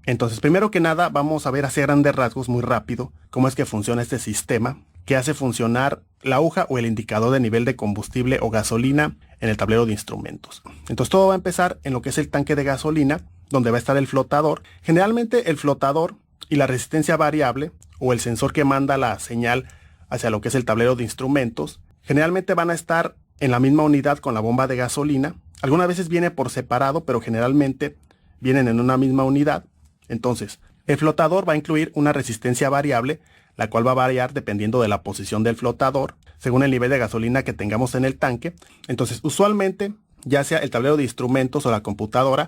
Entonces, primero que nada, vamos a ver hacia grandes rasgos muy rápido cómo es que funciona este sistema que hace funcionar la aguja o el indicador de nivel de combustible o gasolina en el tablero de instrumentos. Entonces todo va a empezar en lo que es el tanque de gasolina, donde va a estar el flotador. Generalmente el flotador y la resistencia variable o el sensor que manda la señal hacia lo que es el tablero de instrumentos, generalmente van a estar en la misma unidad con la bomba de gasolina. Algunas veces viene por separado, pero generalmente vienen en una misma unidad. Entonces, el flotador va a incluir una resistencia variable, la cual va a variar dependiendo de la posición del flotador, según el nivel de gasolina que tengamos en el tanque. Entonces, usualmente, ya sea el tablero de instrumentos o la computadora,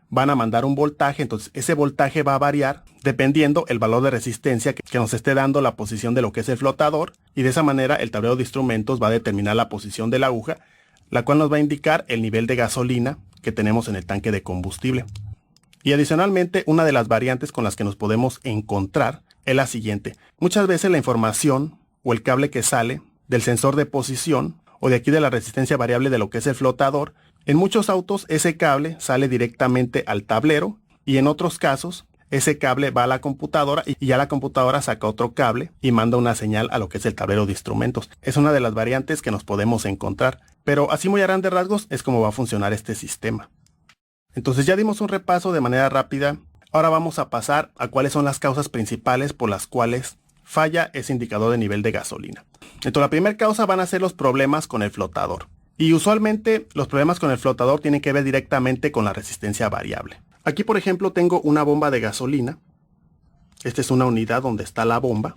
van a mandar un voltaje. Entonces, ese voltaje va a variar dependiendo el valor de resistencia que nos esté dando la posición de lo que es el flotador. Y de esa manera, el tablero de instrumentos va a determinar la posición de la aguja, la cual nos va a indicar el nivel de gasolina que tenemos en el tanque de combustible. Y adicionalmente, una de las variantes con las que nos podemos encontrar es la siguiente. Muchas veces la información o el cable que sale del sensor de posición o de aquí de la resistencia variable de lo que es el flotador, en muchos autos ese cable sale directamente al tablero y en otros casos ese cable va a la computadora y ya la computadora saca otro cable y manda una señal a lo que es el tablero de instrumentos. Es una de las variantes que nos podemos encontrar, pero así muy a grandes rasgos es como va a funcionar este sistema. Entonces ya dimos un repaso de manera rápida. Ahora vamos a pasar a cuáles son las causas principales por las cuales falla ese indicador de nivel de gasolina. Entonces la primera causa van a ser los problemas con el flotador. Y usualmente los problemas con el flotador tienen que ver directamente con la resistencia variable. Aquí por ejemplo tengo una bomba de gasolina. Esta es una unidad donde está la bomba.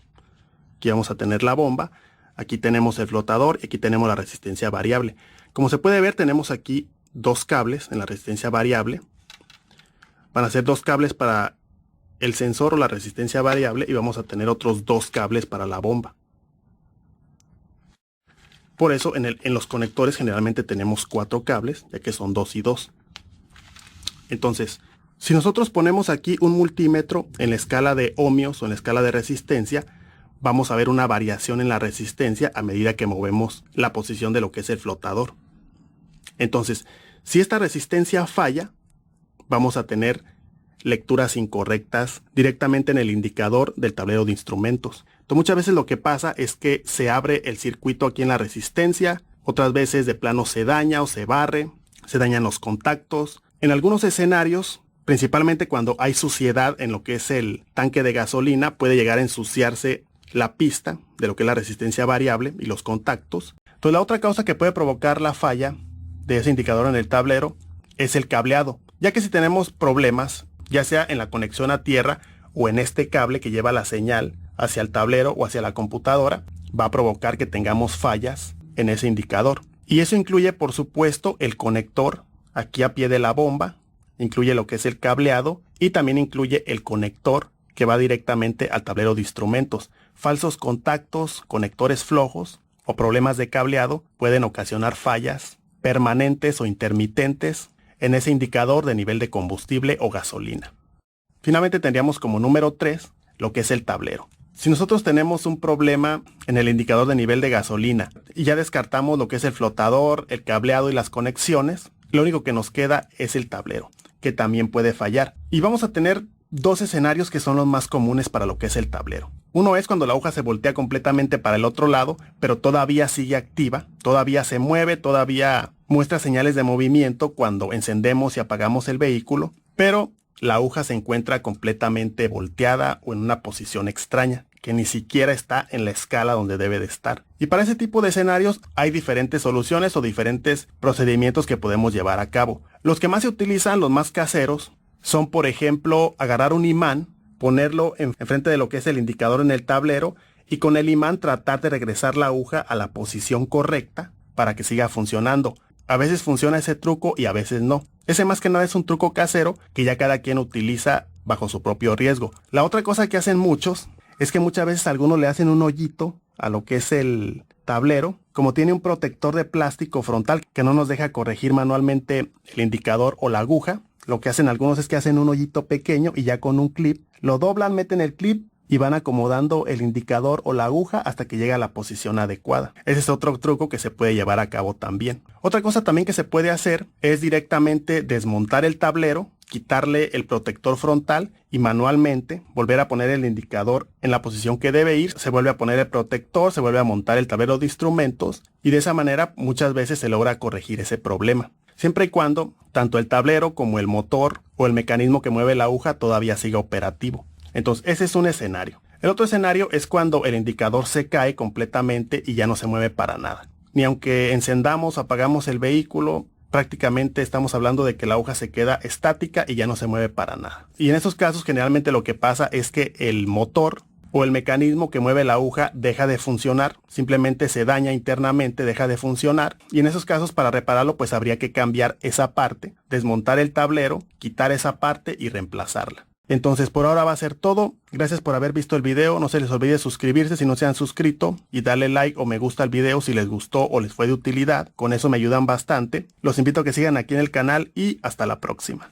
Aquí vamos a tener la bomba. Aquí tenemos el flotador y aquí tenemos la resistencia variable. Como se puede ver, tenemos aquí dos cables en la resistencia variable. Van a ser dos cables para el sensor o la resistencia variable y vamos a tener otros dos cables para la bomba. Por eso en los conectores generalmente tenemos 4 cables, ya que son 2 y 2. Entonces, si nosotros ponemos aquí un multímetro en la escala de ohmios o en la escala de resistencia, vamos a ver una variación en la resistencia a medida que movemos la posición de lo que es el flotador. Entonces, si esta resistencia falla, vamos a tener lecturas incorrectas directamente en el indicador del tablero de instrumentos. Entonces, muchas veces lo que pasa es que se abre el circuito aquí en la resistencia, otras veces de plano se daña o se barre, se dañan los contactos. En algunos escenarios, principalmente cuando hay suciedad en lo que es el tanque de gasolina, puede llegar a ensuciarse la pista de lo que es la resistencia variable y los contactos. Entonces, la otra causa que puede provocar la falla de ese indicador en el tablero es el cableado, ya que si tenemos problemas, ya sea en la conexión a tierra o en este cable que lleva la señal hacia el tablero o hacia la computadora, va a provocar que tengamos fallas en ese indicador. Y eso incluye, por supuesto, el conector aquí a pie de la bomba, incluye lo que es el cableado y también incluye el conector que va directamente al tablero de instrumentos. Falsos contactos, conectores flojos o problemas de cableado pueden ocasionar fallas permanentes o intermitentes en ese indicador de nivel de combustible o gasolina. Finalmente tendríamos como número 3 lo que es el tablero. Si nosotros tenemos un problema en el indicador de nivel de gasolina y ya descartamos lo que es el flotador, el cableado y las conexiones, lo único que nos queda es el tablero, que también puede fallar. Y vamos a tener 2 escenarios que son los más comunes para lo que es el tablero. Uno es cuando la aguja se voltea completamente para el otro lado, pero todavía sigue activa, todavía se mueve, todavía muestra señales de movimiento cuando encendemos y apagamos el vehículo, pero la aguja se encuentra completamente volteada o en una posición extraña, que ni siquiera está en la escala donde debe de estar. Y para ese tipo de escenarios hay diferentes soluciones o diferentes procedimientos que podemos llevar a cabo. Los que más se utilizan, los más caseros, son por ejemplo agarrar un imán, ponerlo enfrente de lo que es el indicador en el tablero y con el imán tratar de regresar la aguja a la posición correcta para que siga funcionando. A veces funciona ese truco y a veces no. Ese más que nada es un truco casero que ya cada quien utiliza bajo su propio riesgo. La otra cosa que hacen muchos es que muchas veces algunos le hacen un hoyito a lo que es el tablero. Como tiene un protector de plástico frontal que no nos deja corregir manualmente el indicador o la aguja, lo que hacen algunos es que hacen un hoyito pequeño y ya con un clip lo doblan, meten el clip y van acomodando el indicador o la aguja hasta que llega a la posición adecuada. Ese es otro truco que se puede llevar a cabo también. Otra cosa también que se puede hacer es directamente desmontar el tablero, quitarle el protector frontal y manualmente volver a poner el indicador en la posición que debe ir. Se vuelve a poner el protector, se vuelve a montar el tablero de instrumentos y de esa manera muchas veces se logra corregir ese problema. Siempre y cuando tanto el tablero como el motor o el mecanismo que mueve la aguja todavía siga operativo. Entonces ese es un escenario. El otro escenario es cuando el indicador se cae completamente y ya no se mueve para nada. Ni aunque encendamos, apagamos el vehículo, prácticamente estamos hablando de que la aguja se queda estática y ya no se mueve para nada. Y en esos casos generalmente lo que pasa es que el motor o el mecanismo que mueve la aguja deja de funcionar, simplemente se daña internamente, deja de funcionar, y en esos casos para repararlo pues habría que cambiar esa parte, desmontar el tablero, quitar esa parte y reemplazarla. Entonces por ahora va a ser todo. Gracias por haber visto el video. No se les olvide suscribirse si no se han suscrito y darle like o me gusta al video si les gustó o les fue de utilidad. Con eso me ayudan bastante. Los invito a que sigan aquí en el canal y hasta la próxima.